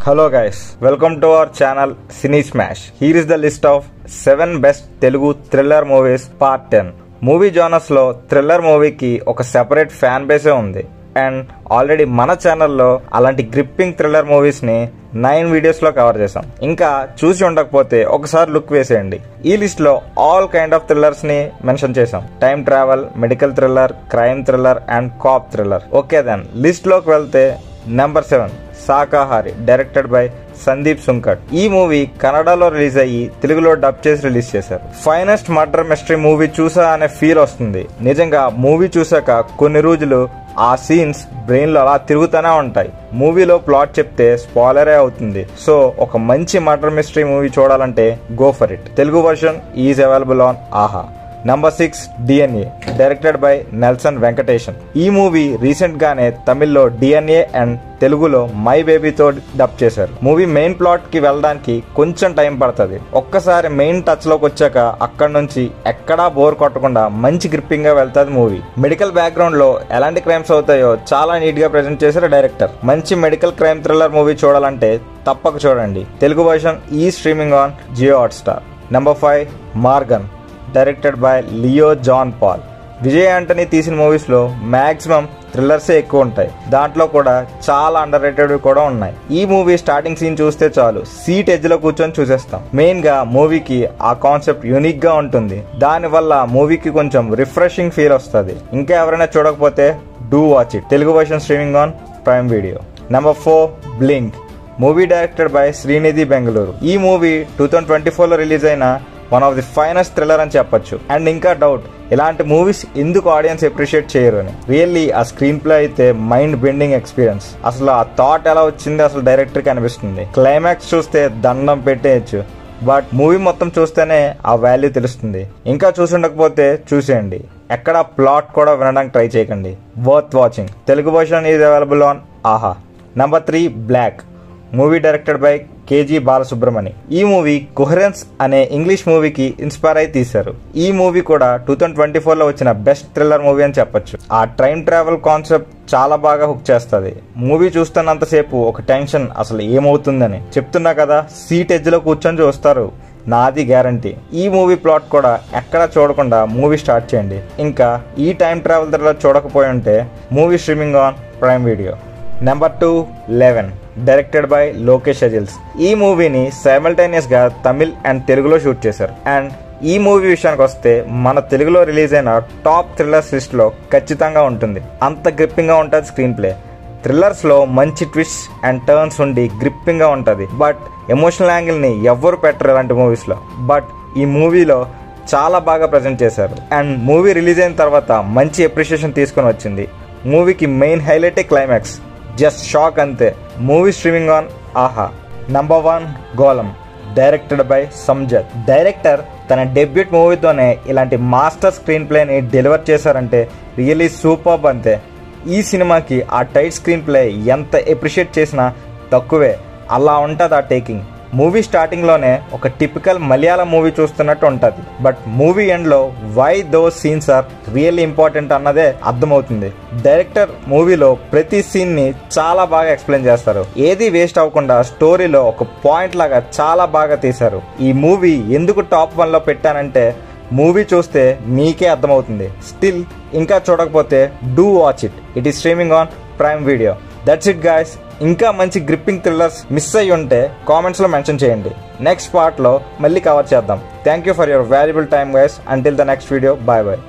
Hello guys, welcome to our channel Cine Smash. Here is the list of 7 best Telugu thriller movies part 10. Movie genres లో thriller మూవీకి ఒక separate fan బేసే ఉంది and already మన ఛానల్లో అలాంటి gripping thriller movies ని 9 videos లో cover చేసాం. ఇంకా చూసి ఉండకపోతే ఒకసారి లుక్ వేసేయండి. ఈ లిస్ట్ లో ఆల్ కైండ్ ఆఫ్ థ్రిల్లర్స్ ని మెన్షన్ చేసాం. Time travel, medical thriller, crime thriller and cop thriller. Okay then list లోకి వెళ్తే number 7 Shakahaari, directed by Sandeep Sunkad. ఈ మూవీ కన్నడలో రిలీజ్ అయ్యి తెలుగులో డబ్ చేసి రిలీజ్ చేశారు. ఫైనెస్ట్ మర్డర్ మిస్టరీ మూవీ చూసా అనే ఫీల్ వస్తుంది. నిజంగా మూవీ చూసాక కొన్ని రోజులు ఆ సీన్స్ బ్రెయిన్ లో అలా తిరుగుతూనే ఉంటాయి. మూవీలో ప్లాట్ చెప్తే స్పాయిలరే అవుతుంది. సో ఒక మంచి మర్డర్ మిస్టరీ మూవీ చూడాలంటే go for it. Telugu version is available on Aha. Number 6 DNA, directed by Nelson Venkatesan. ఈ మూవీ రీసెంట్ గానే తమిళ్లో DNA అండ్ తెలుగులో మై బేబీతో డబ్ చేశారు. మూవీ మెయిన్ ప్లాట్ కి వెళ్ళడానికి కొంచెం టైం పడుతుంది. ఒక్కసారి మెయిన్ టచ్ లోకి వచ్చాక అక్కడి నుంచి ఎక్కడా బోర్ కొట్టకుండా మంచి గ్రిప్పింగ్ గా వెళ్తాది మూవీ. మెడికల్ బ్యాక్గ్రౌండ్ లో ఎలాంటి క్రైమ్స్ అవుతాయో చాలా నీట్ గా ప్రెజెంట్ చేశారు డైరెక్టర్. మంచి మెడికల్ క్రైమ్ థ్రిల్లర్ మూవీ చూడాలంటే తప్పక చూడండి. తెలుగు వర్షన్ ఈ streaming on Jio Hotstar. Number 5 Maargan, directed by Leo John Paul. Vijay Antony తీసిన మూవీస్ లో మాక్సిమం థ్రిల్లర్సే ఎక్కువ ఉంటాయి. దాంట్లో కూడా చాలా అండర్ రేటెడ్ కూడా ఉన్నాయి. ఈ మూవీ స్టార్టింగ్ సీన్ చూస్తే చాలు సీట్ ఎడ్జ్ లో కూర్చొని చూసేస్తాం. మెయిన్ గా మూవీకి ఆ కాన్సెప్ట్ యూనిక్ గా ఉంటుంది. దాని వల్ల మూవీకి కొంచెం రిఫ్రెషింగ్ ఫీల్ వస్తుంది. ఇంకా ఎవరైనా చూడకపోతే do watch it. Telugu version streaming on prime video. Number 4 blink, movie directed by Srinidhi Bengaluru. ఈ మూవీ 2024 లో రిలీజ్ అయిన one of the finest thriller అని చెప్పొచ్చు. అండ్ ఇంకా డౌట్ ఇలాంటి మూవీస్ ఎందుకు ఆడియన్స్ అప్రిషియేట్ చేయరు అని. రియల్లీ ఆ స్క్రీన్ ప్లే అయితే మైండ్ బెండింగ్ ఎక్స్పీరియన్స్. అసలు ఆ థాట్ ఎలా వచ్చింది అసలు డైరెక్టర్ కి అనిపిస్తుంది. క్లైమాక్స్ చూస్తే దండం పెట్టేయచ్చు, బట్ మూవీ మొత్తం చూస్తేనే ఆ వాల్యూ తెలుస్తుంది. ఇంకా చూసుండకపోతే చూసేయండి. ఎక్కడ ప్లాట్ కూడా వినడానికి ట్రై చేయకండి. Worth watching. Telugu version is available on Aha. Number 3 black, movie directed by KG Balasubramani. ఈ మూవీ కొహరెన్స్ అనే ఇంగ్లీష్ మూవీకి ఇన్స్పైర్ అయి తీశారు. ఈ మూవీ కూడా 2024 లో వచ్చిన బెస్ట్ థ్రిల్లర్ మూవీ అని చెప్పొచ్చు. ఆ టైం ట్రావెల్ కాన్సెప్ట్ చాలా బాగా హుక్ చేస్తుంది. మూవీ చూస్తున్నంతసేపు ఒక టెన్షన్, అసలు ఏమవుతుందని. చెప్తున్నా కదా, సీట్ ఎడ్జ్ లో కూర్చొని చూస్తారు, నాది గ్యారంటీ. ఈ మూవీ ప్లాట్ కూడా ఎక్కడా చూడకుండా మూవీ స్టార్ట్ చేయండి. ఇంకా ఈ టైం ట్రావెల్ థ్రిల్లర్ చూడకపోయి ఉంటే movie streaming on prime video. Number 2 11, directed by Lokesh Ajils. ఈ మూవీని సైమల్టేనియస్ గా తమిళ్ అండ్ తెలుగులో షూట్ చేశారు. అండ్ ఈ మూవీ విషయానికి వస్తే మన తెలుగులో రిలీజ్ అయిన టాప్ థ్రిల్లర్స్ లిస్ట్ లో ఖచ్చితంగా ఉంటుంది. అంత గ్రిప్పింగ్ గా ఉంటుంది స్క్రీన్ ప్లే. థ్రిల్లర్స్ లో మంచి ట్విస్ట్ అండ్ టర్న్స్ ఉండి గ్రిప్పింగ్ గా ఉంటుంది. బట్ ఎమోషనల్ యాంగిల్ ని ఎవ్వరు పెట్టరు ఇలాంటి మూవీస్ లో. బట్ ఈ మూవీలో చాలా బాగా ప్రజెంట్ చేశారు. అండ్ మూవీ రిలీజ్ అయిన తర్వాత మంచి అప్రిషియేషన్ తీసుకొని వచ్చింది. మూవీకి మెయిన్ హైలైటే క్లైమాక్స్. జస్ట్ షాక్ అంతే. Movie streaming on Aha. Number 1 Golam, directed by Sanjath. Director తన డెబ్యూట్ మూవీతోనే ఇలాంటి మాస్టర్ స్క్రీన్ ప్లేని డెలివర్ చేశారంటే రియల్లీ సూపర్బ్ అంతే. ఈ సినిమాకి ఆ టైట్ స్క్రీన్ ప్లే ఎంత అప్రిషియేట్ చేసినా తక్కువే. అలా ఉంటుంది ఆ టేకింగ్. మూవీ స్టార్టింగ్ లోనే ఒక టిపికల్ మలయాళం మూవీ చూస్తున్నట్టు ఉంటది. బట్ మూవీ ఎండ్ లో why those scenes are really important అన్నదే అర్థమవుతుంది. డైరెక్టర్ మూవీలో ప్రతి సీన్ ని చాలా బాగా ఎక్స్ప్లెయిన్ చేస్తారు. ఏది వేస్ట్ అవ్వకుండా స్టోరీలో ఒక పాయింట్ లాగా చాలా బాగా తీశారు. ఈ మూవీ ఎందుకు టాప్ 1 లో పెట్టానంటే మూవీ చూస్తే మీకే అర్థమవుతుంది. స్టిల్ ఇంకా చూడకపోతే do watch it. It is streaming on prime video. That's it guys. ఇంకా మంచి గ్రిప్పింగ్ థ్రిల్లర్స్ మిస్ అయ్యి ఉంటే కామెంట్స్ లో మెన్షన్ చేయండి. నెక్స్ట్ పార్ట్ లో మళ్ళీ కవర్ చేద్దాం. Thank you for your valuable time guys. Until the next video. Bye bye.